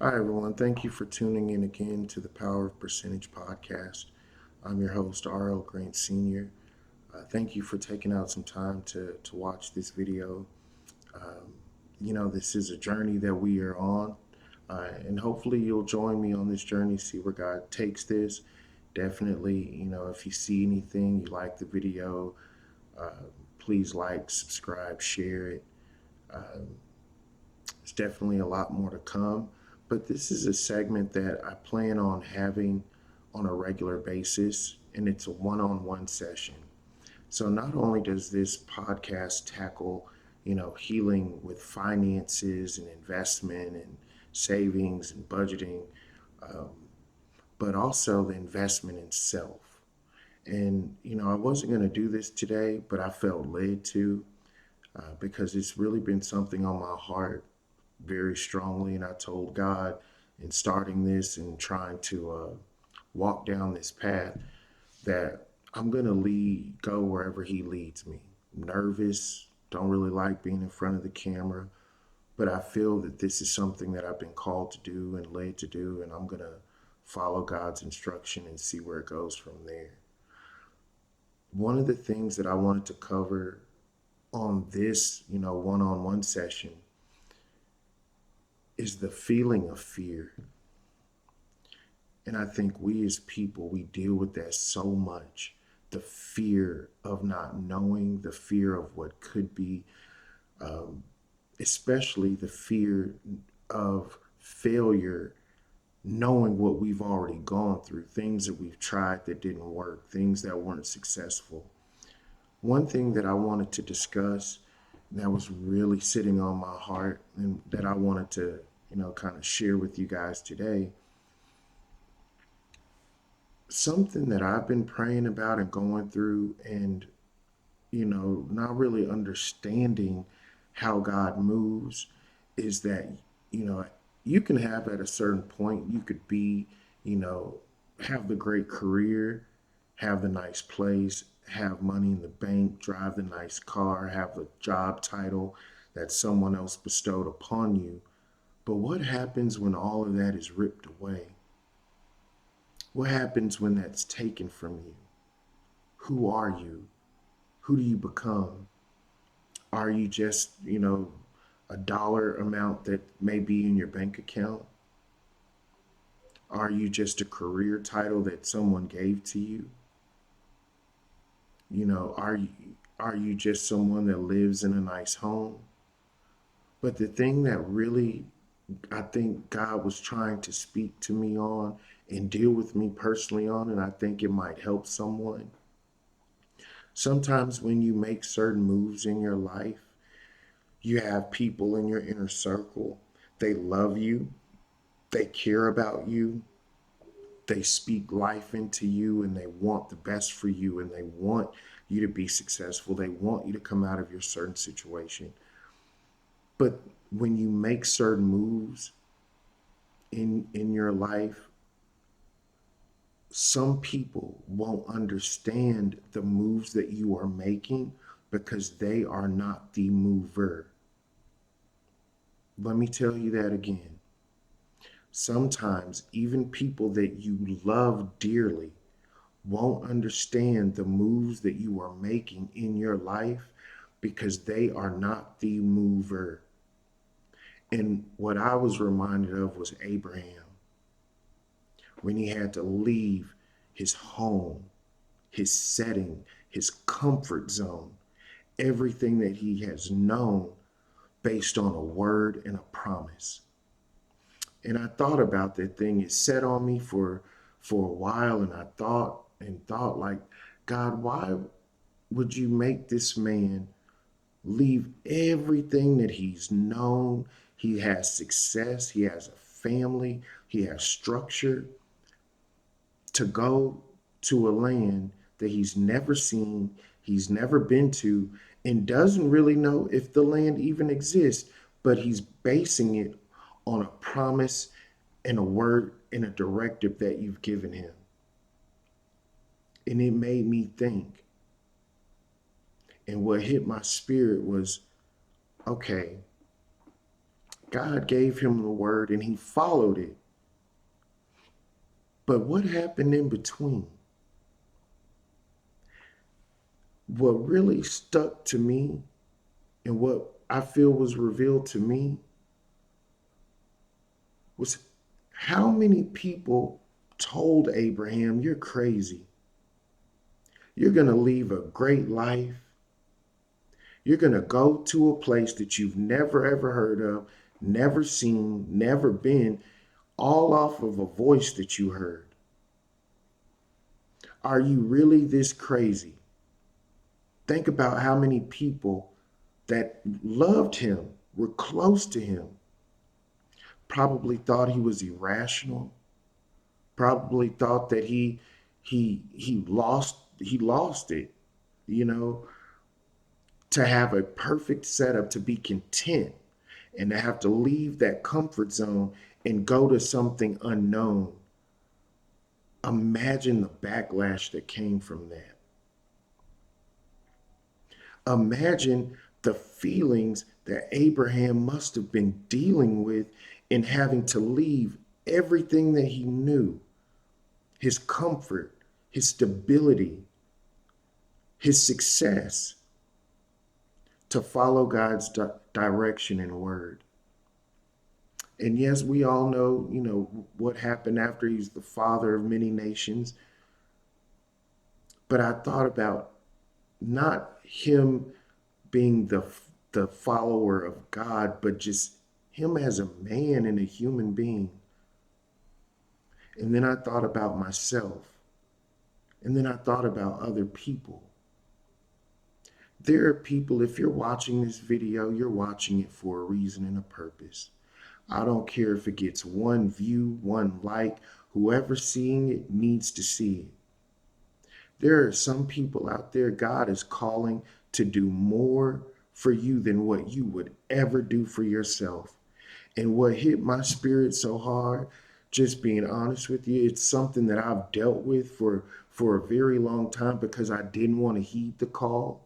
Hi, everyone. Thank you for tuning in again to the Power of Percentage podcast. I'm your host, R.L. Grant Sr. Thank you for taking out some time to watch this video. Um, this is a journey that we are on, and hopefully, you'll join me on this journey, see where God takes this. Definitely, if you see anything, you like the video, uh, please like, subscribe, share it. Um, There's definitely a lot more to come, but this is a segment that I plan on having on a regular basis, and it's a one on one session. So, not only does this podcast tackle, healing with finances and investment and savings and budgeting, um, but also the investment in self. And, I wasn't going to do this today, but I felt led to because it's really been something on my heart very strongly. And I told God in starting this and trying to walk down this path that I'm going to go wherever He leads me. I'm nervous, don't really like being in front of the camera, but I feel that this is something that I've been called to do and led to do, and I'm going to follow God's instruction and see where it goes from there. One of the things that I wanted to cover on this, one on one session is the feeling of fear. And I think we as people, we deal with that so much. The fear of not knowing, the fear of what could be, um, especially the fear of failure, knowing what we've already gone through, things that we've tried that didn't work, things that weren't successful. One thing that I wanted to discuss that was really sitting on my heart and that I wanted to, kind of share with you guys today, something that I've been praying about and going through and, not really understanding how God moves is that, you know, you can have at a certain point, you could be, you know, have the great career, have the nice place, have money in the bank, drive the nice car, have the job title that someone else bestowed upon you. But what happens when all of that is ripped away? What happens when that's taken from you? Who are you? Who do you become? Are you just, a dollar amount that may be in your bank account? Are you just a career title that someone gave to you? Are you just someone that lives in a nice home? But the thing that really I think God was trying to speak to me on and deal with me personally on, and I think it might help someone. Sometimes when you make certain moves in your life, you have people in your inner circle. They love you, they care about you, they speak life into you, and they want the best for you, and they want you to be successful. They want you to come out of your certain situation. But when you make certain moves in your life, some people won't understand the moves that you are making because they are not the mover. Let me tell you that again. Sometimes even people that you love dearly won't understand the moves that you are making in your life because they are not the mover. And what I was reminded of was Abraham when he had to leave his home, his setting, his comfort zone, everything that he has known based on a word and a promise. And I thought about that thing. It set on me for a while, and I thought like, God, why would you make this man leave everything that he's known? He has success, he has a family, he has structure, to go to a land that he's never seen, he's never been to, and doesn't really know if the land even exists, but he's basing it on a promise and a word and a directive that you've given him. And it made me think. And what hit my spirit was, okay, God gave him the word and he followed it. But what happened in between? What really stuck to me and what I feel was revealed to me was how many people told Abraham, "You're crazy. You're going to leave a great life. You're going to go to a place that you've never ever heard of, never seen, never been, all off of a voice that you heard. Are you really this crazy?" Think about how many people that loved him, were close to him, probably thought he was irrational, probably thought that he lost it, you know, to have a perfect setup, to be content and to have to leave that comfort zone and go to something unknown. Imagine the backlash that came from that. Imagine the feelings that Abraham must have been dealing with in having to leave everything that he knew, his comfort, his stability, his success, to follow God's direction and word. And yes, we all know, what happened after he's the father of many nations. But I thought about not him being the follower of God, but just him as a man and a human being. And then I thought about myself. And then I thought about other people. There are people, if you're watching this video, you're watching it for a reason and a purpose. I don't care if it gets one view, one like, whoever's seeing it needs to see it. There are some people out there God is calling to do more for you than what you would ever do for yourself. And what hit my spirit so hard, just being honest with you, it's something that I've dealt with for a very long time because I didn't want to heed the call.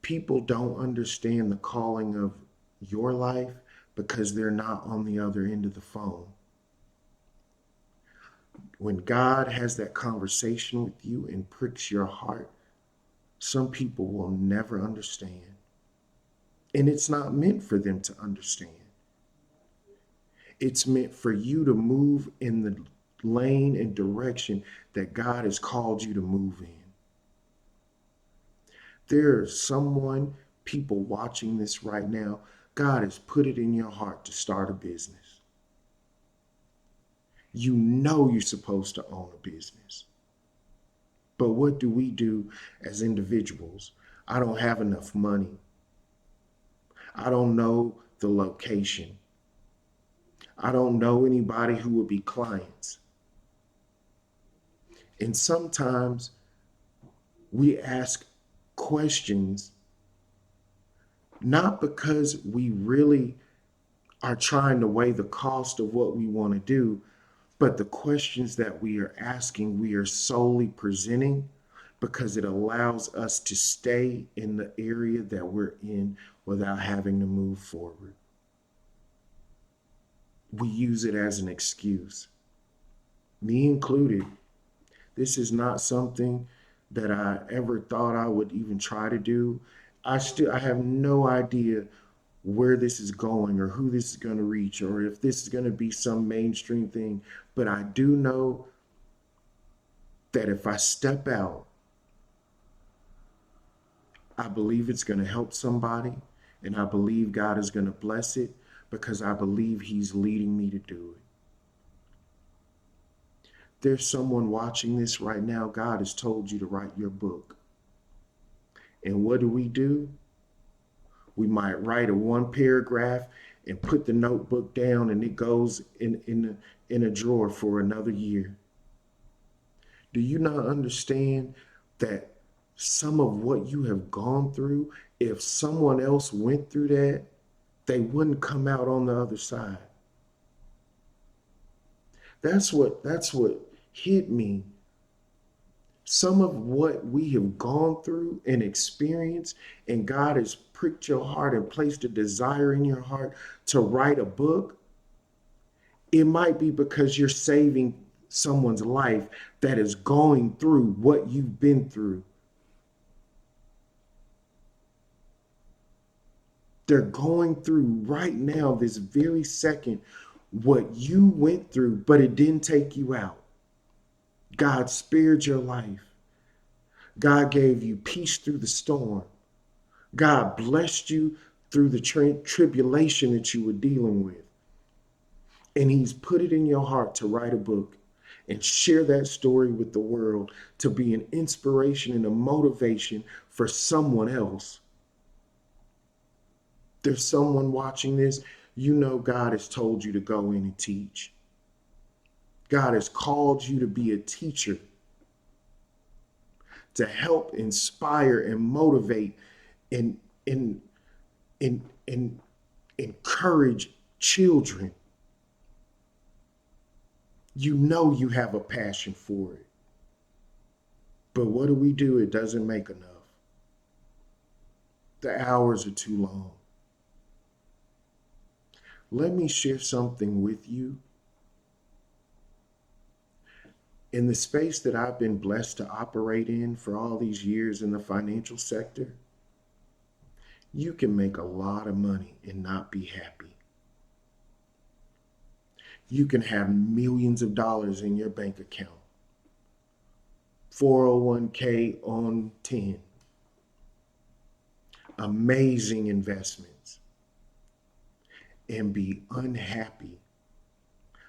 People don't understand the calling of your life because they're not on the other end of the phone. When God has that conversation with you and pricks your heart, some people will never understand. And it's not meant for them to understand. It's meant for you to move in the lane and direction that God has called you to move in. There's people watching this right now, God has put it in your heart to start a business. You know you're supposed to own a business. But what do we do as individuals? I don't have enough money. I don't know the location. I don't know anybody who would be clients. And sometimes we ask questions not because we really are trying to weigh the cost of what we want to do, but the questions that we are asking, we are solely presenting because it allows us to stay in the area that we're in without having to move forward. We use it as an excuse, me included. This is not something that I ever thought I would even try to do. I have no idea where this is going or who this is going to reach or if this is going to be some mainstream thing. But I do know that if I step out, I believe it's going to help somebody, and I believe God is going to bless it because I believe he's leading me to do it. There's someone watching this right now. God has told you to write your book. And what do? We might write a one paragraph and put the notebook down, and it goes in a drawer for another year. Do you not understand that some of what you have gone through, if someone else went through that, they wouldn't come out on the other side? That's what hit me Some of what we have gone through and experienced, and God has pricked your heart and placed a desire in your heart to write a book, it might be because you're saving someone's life that is going through what you've been through. They're going through right now, this very second, what you went through, but it didn't take you out. God spared your life. God gave you peace through the storm. God blessed you through the tribulation that you were dealing with. And he's put it in your heart to write a book and share that story with the world, to be an inspiration and a motivation for someone else. There's someone watching this. You know God has told you to go in and teach. God has called you to be a teacher, to help inspire and motivate and, and, and encourage children. You know you have a passion for it. But what do? It doesn't make enough. The hours are too long. Let me share something with you. In the space that I've been blessed to operate in for all these years in the financial sector, you can make a lot of money and not be happy. You can have millions of dollars in your bank account, 401k on 10, amazing investments, and be unhappy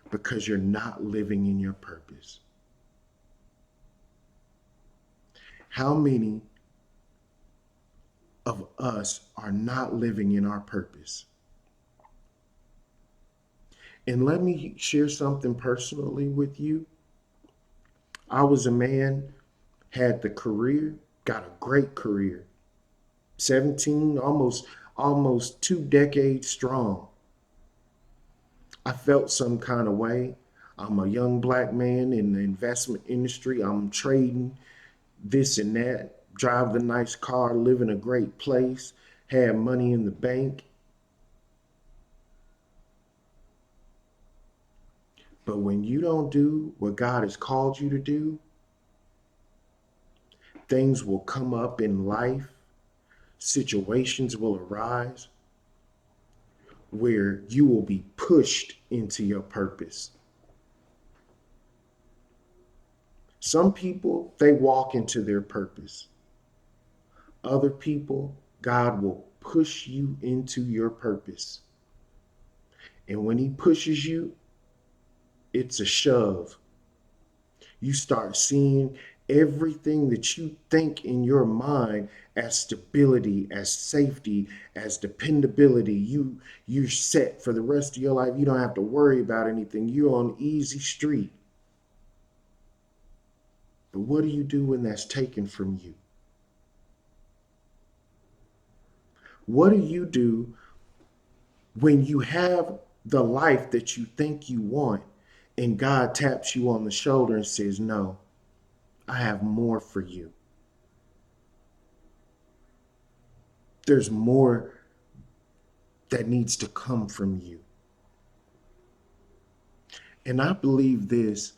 because you're not living in your purpose. How many of us are not living in our purpose? And let me share something personally with you. I was a man, had the career, got a great career, 17, almost 2 decades strong. I felt some kind of way. I'm a young black man in the investment industry. I'm trading this and that, drive the nice car, live in a great place, have money in the bank. But when you don't do what God has called you to do, things will come up in life, situations will arise where you will be pushed into your purpose. Some people, they walk into their purpose. Other people, God will push you into your purpose. And when he pushes you, it's a shove. You start seeing everything that you think in your mind as stability, as safety, as dependability. You're set for the rest of your life. You don't have to worry about anything. You're on easy street. But what do you do when that's taken from you? What do you do when you have the life that you think you want and God taps you on the shoulder and says, no, I have more for you. There's more that needs to come from you. And I believe this.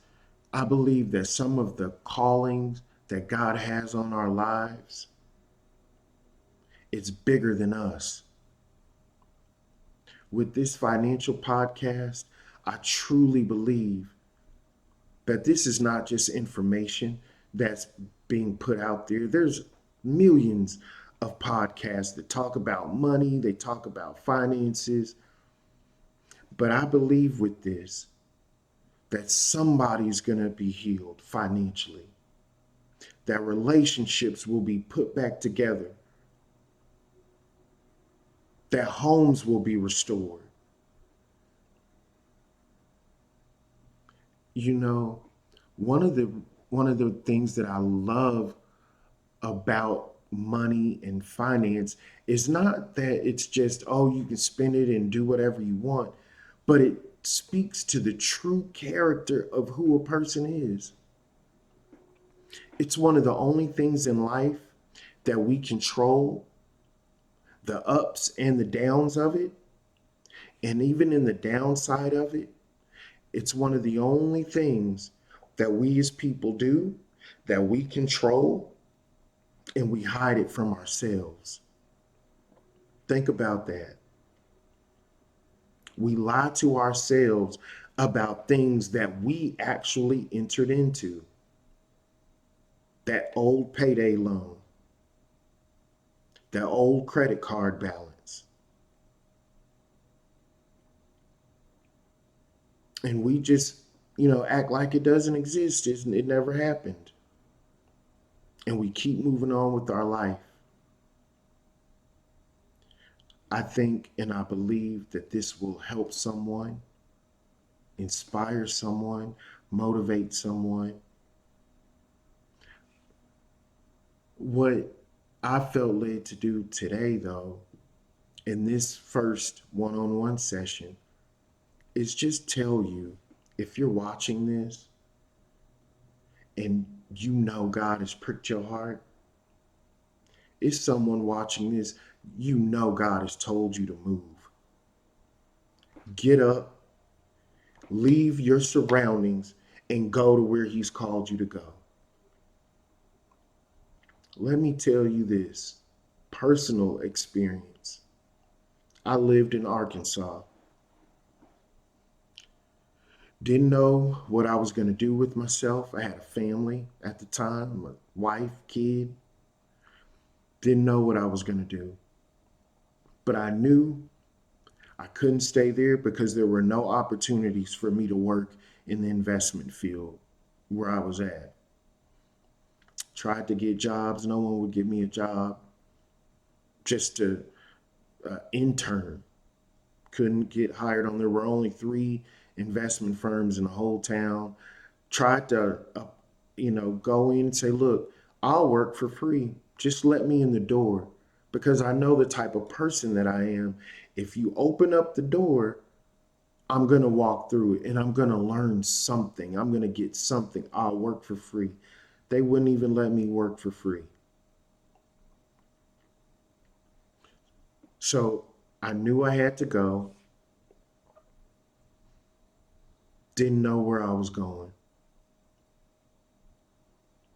I believe that some of the callings that God has on our lives, it's bigger than us. With this financial podcast, I truly believe that this is not just information that's being put out there. There's millions of podcasts that talk about money, they talk about finances. But I believe with this that somebody's going to be healed financially, that relationships will be put back together, that homes will be restored. You know, one of the things that I love about money and finance is not that it's just, oh, you can spend it and do whatever you want, but it speaks to the true character of who a person is. It's one of the only things in life that we control, the ups and the downs of it. And even in the downside of it, it's one of the only things that we as people do that we control, and we hide it from ourselves. Think about that. We lie to ourselves about things that we actually entered into. That old payday loan, that old credit card balance. And we just, act like it doesn't exist. It never happened. And we keep moving on with our life. I think and I believe that this will help someone, inspire someone, motivate someone. What I felt led to do today, though, in this first one on one session, is just tell you, if you're watching this and you know God has pricked your heart, is someone watching this, you know God has told you to move. Get up, leave your surroundings, and go to where He's called you to go. Let me tell you this personal experience. I lived in Arkansas. Didn't know what I was going to do with myself. I had a family at the time, a wife, kid. Didn't know what I was going to do. But I knew I couldn't stay there because there were no opportunities for me to work in the investment field where I was at. Tried to get jobs, no one would give me a job. Just to intern. Couldn't get hired on. There were only 3 investment firms in the whole town. Tried to, go in and say, look, I'll work for free. Just let me in the door because I know the type of person that I am. If you open up the door, I'm going to walk through it and I'm going to learn something. I'm going to get something. I'll work for free. They wouldn't even let me work for free. So I knew I had to go. Didn't know where I was going.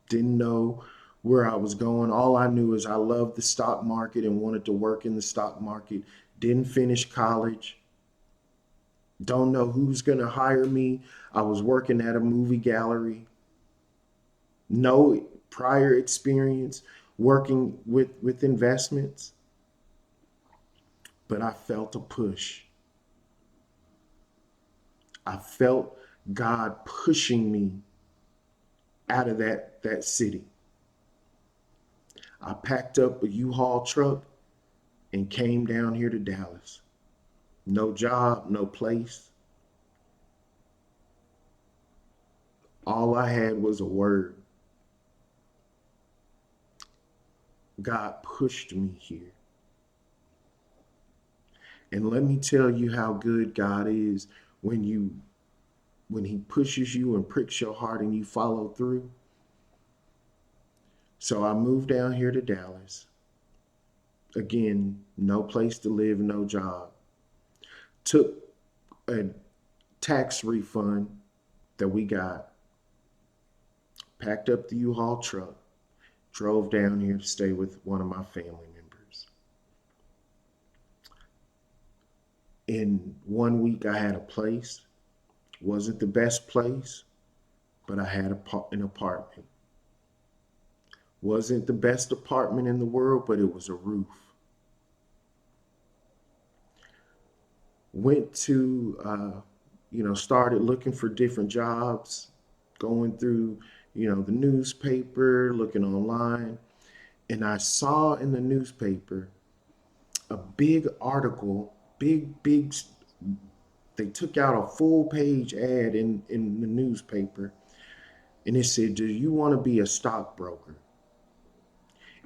Didn't know where I was going. All I knew is I loved the stock market and wanted to work in the stock market. Didn't finish college. Don't know who's going to hire me. I was working at a movie gallery. No prior experience working with investments. But I felt a push. I felt God pushing me out of that city. I packed up a U-Haul truck and came down here to Dallas. No job, no place. All I had was a word. God pushed me here. And let me tell you how good God is when he pushes you and pricks your heart and you follow through. So I moved down here to Dallas. Again, no place to live, no job. Took a tax refund that we got, packed up the U-Haul truck, drove down here to stay with one of my family members. In 1 week, I had a place. Wasn't the best place, but I had an apartment. Wasn't the best apartment in the world, but it was a roof. Went to, started looking for different jobs, going through, the newspaper, looking online. And I saw in the newspaper a big article, big, they took out a full page ad in the newspaper. And it said, do you want to be a stockbroker?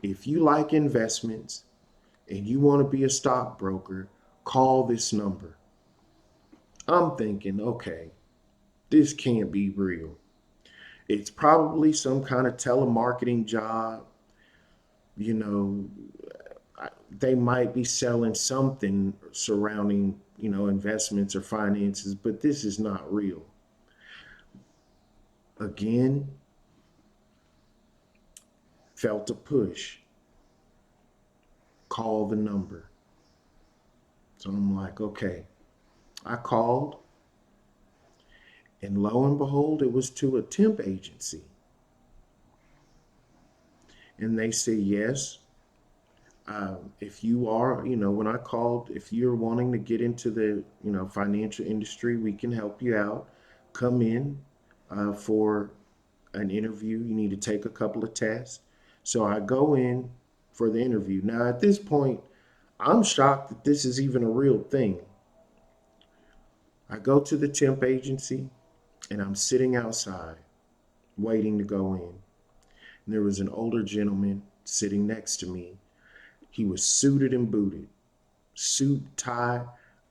If you like investments and you want to be a stockbroker, call this number. I'm thinking, okay, this can't be real. It's probably some kind of telemarketing job. You know, they might be selling something surrounding, investments or finances, but this is not real. Again, felt a push, call the number. So I'm like, okay. I called, and lo and behold, it was to a temp agency. And they say, yes, if you are, when I called, if you're wanting to get into the, financial industry, we can help you out. Come in for an interview. You need to take a couple of tests. So I go in for the interview. Now, at this point, I'm shocked that this is even a real thing. I go to the temp agency and I'm sitting outside waiting to go in. And there was an older gentleman sitting next to me. He was suited and booted, suit, tie.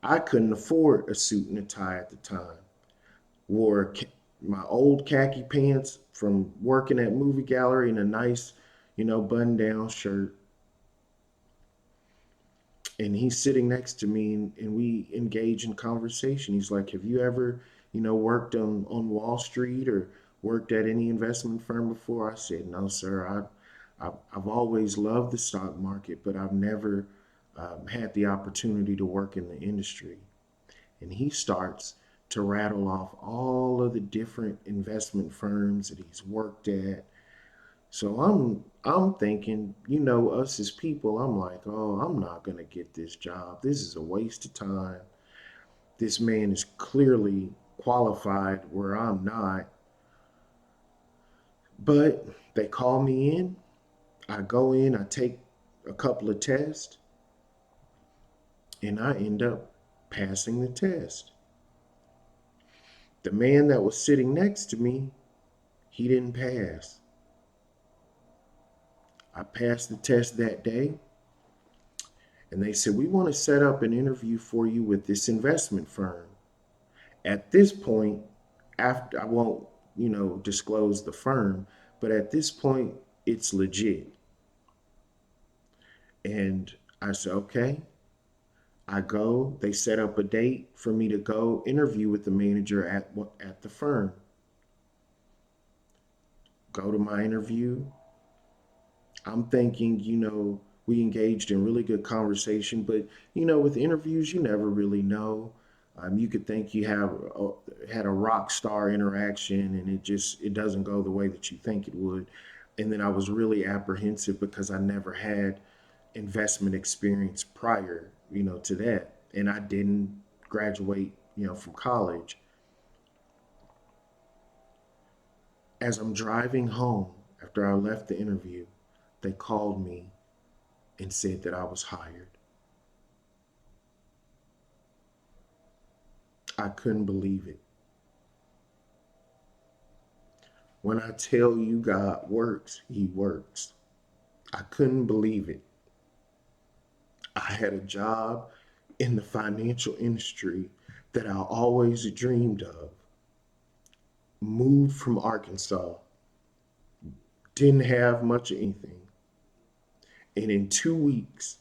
I couldn't afford a suit and a tie at the time. Wore my old khaki pants from working at movie gallery and a nice, button down shirt. And he's sitting next to me, and we engage in conversation. He's like, have you ever, worked on Wall Street or worked at any investment firm before? I said, no, sir. I've always loved the stock market, but I've never had the opportunity to work in the industry. And he starts to rattle off all of the different investment firms that he's worked at. So I'm thinking, us as people, I'm like, oh, I'm not gonna get this job. This is a waste of time. This man is clearly qualified where I'm not. But they call me in. I go in, I take a couple of tests, and I end up passing the test. The man that was sitting next to me, he didn't pass. I passed the test that day, and they said, we want to set up an interview for you with this investment firm. At this point, after I won't, disclose the firm, but at this point, it's legit. And I said, okay. I go, they set up a date for me to go interview with the manager at the firm. Go to my interview. I'm thinking, we engaged in really good conversation, but with interviews, you never really know. You could think you had a rock star interaction, and it doesn't go the way that you think it would. And then I was really apprehensive because I never had investment experience prior, to that, and I didn't graduate, from college. As I'm driving home after I left the interview, they called me and said that I was hired. I couldn't believe it. When I tell you God works, He works. I couldn't believe it. I had a job in the financial industry that I always dreamed of. Moved from Arkansas, didn't have much of anything. And in 2 weeks,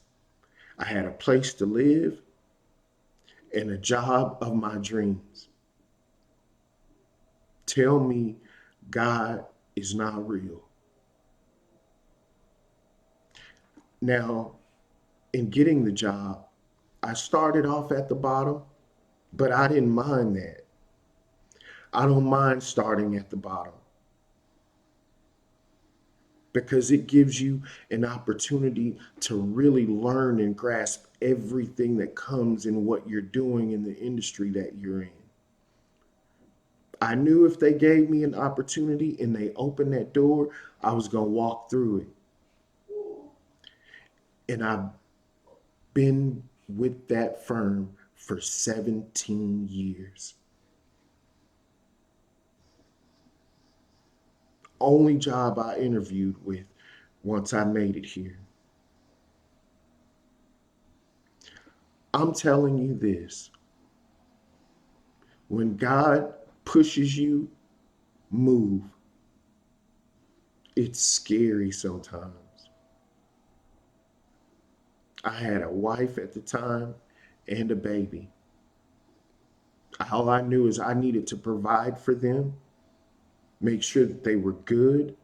I had a place to live and a job of my dreams. Tell me God is not real. Now, in getting the job, I started off at the bottom, but I didn't mind that. I don't mind starting at the bottom because it gives you an opportunity to really learn and grasp everything that comes in what you're doing in the industry that you're in. I knew if they gave me an opportunity and they opened that door, I was going to walk through it. And I've been with that firm for 17 years. Only job I interviewed with once I made it here. I'm telling you this. When God pushes you, move. It's scary sometimes. I had a wife at the time and a baby. All I knew is I needed to provide for them, make sure that they were good,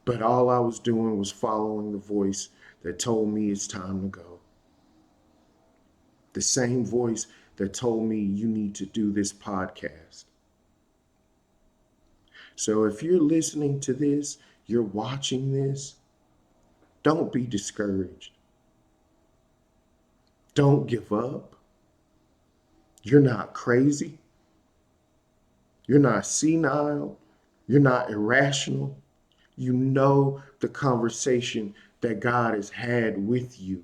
but all I was doing was following the voice that told me it's time to go. The same voice that told me you need to do this podcast. So if you're listening to this, you're watching this, don't be discouraged. Don't give up. You're not crazy. You're not senile. You're not irrational. You know the conversation that God has had with you.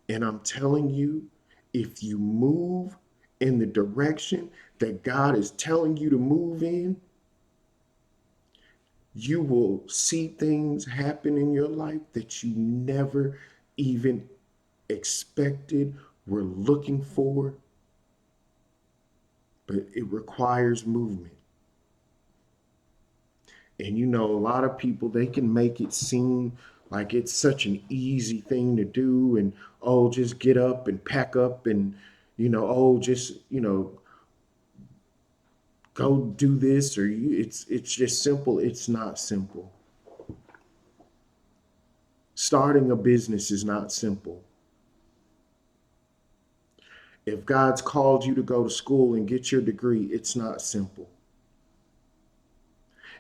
And I'm telling you, if you move in the direction that God is telling you to move in, you will see things happen in your life that you never even expected, were looking for. But it requires movement. And you know, a lot of people, they can make it seem like it's such an easy thing to do. And, oh, just get up and pack up and, oh, just, go do this or it's just simple. It's not simple. Starting a business is not simple. If God's called you to go to school and get your degree, it's not simple.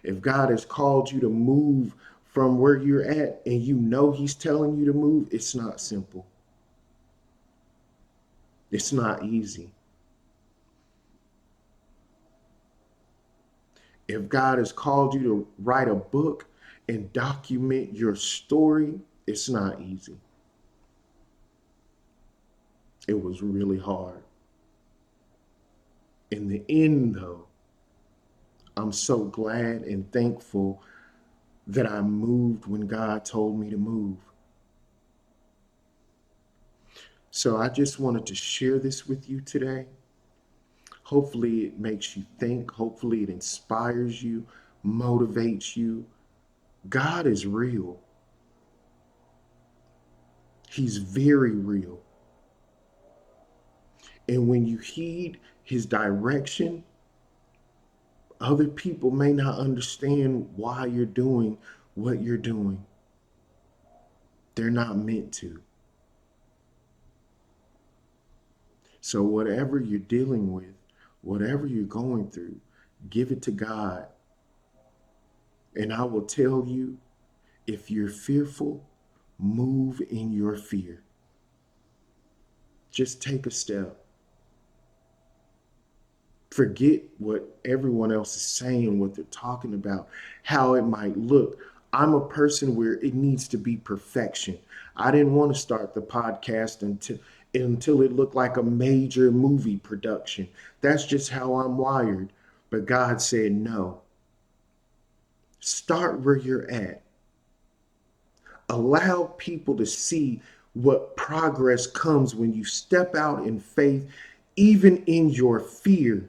If God has called you to move from where you're at and you know he's telling you to move, it's not simple. It's not easy. If God has called you to write a book and document your story, it's not easy. It was really hard. In the end, though, I'm so glad and thankful that I moved when God told me to move. So I just wanted to share this with you today. Hopefully it makes you think. Hopefully it inspires you, motivates you. God is real. He's very real. And when you heed his direction, other people may not understand why you're doing what you're doing. They're not meant to. So whatever you're dealing with, whatever you're going through, give it to God. And I will tell you, if you're fearful, move in your fear. Just take a step. Forget what everyone else is saying, what they're talking about, how it might look. I'm a person where it needs to be perfection. I didn't want to start the podcast until it looked like a major movie production. That's just how I'm wired. But God said, no. Start where you're at. Allow people to see what progress comes when you step out in faith, even in your fear.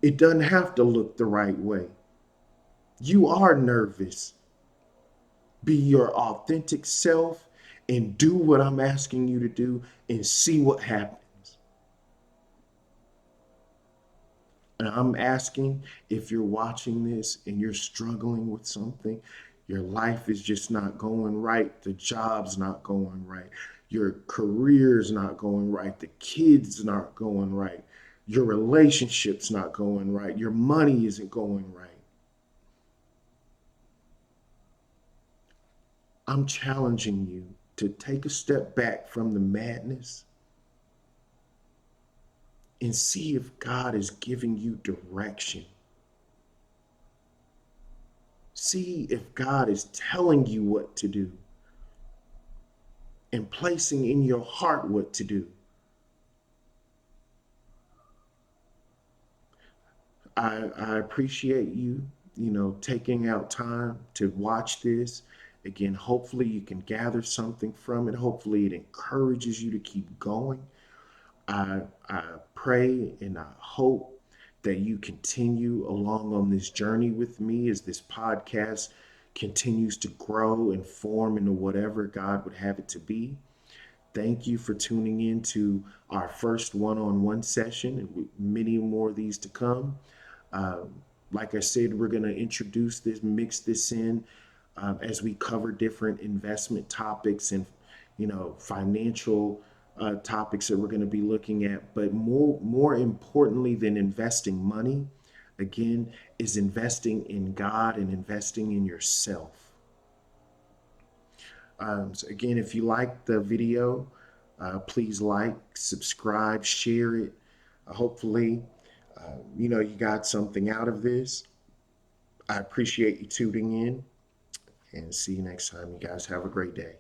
It doesn't have to look the right way. You are nervous. Be your authentic self and do what I'm asking you to do and see what happens. And I'm asking, if you're watching this and you're struggling with something, your life is just not going right, the job's not going right, your career's not going right, the kids not going right, your relationship's not going right, your money isn't going right. I'm challenging you to take a step back from the madness and see if God is giving you direction. See if God is telling you what to do and placing in your heart what to do. I appreciate you, taking out time to watch this. Again, hopefully you can gather something from it. Hopefully it encourages you to keep going. I pray and I hope that you continue along on this journey with me as this podcast continues to grow and form into whatever God would have it to be. Thank you for tuning in to our first one-on-one session, and many more of these to come. Like I said, we're going to introduce this, mix this in as we cover different investment topics and, financial topics that we're going to be looking at. But more importantly than investing money, again, is investing in God and investing in yourself. So again, if you like the video, please like, subscribe, share it. Hopefully, you got something out of this. I appreciate you tuning in, and see you next time. You guys have a great day.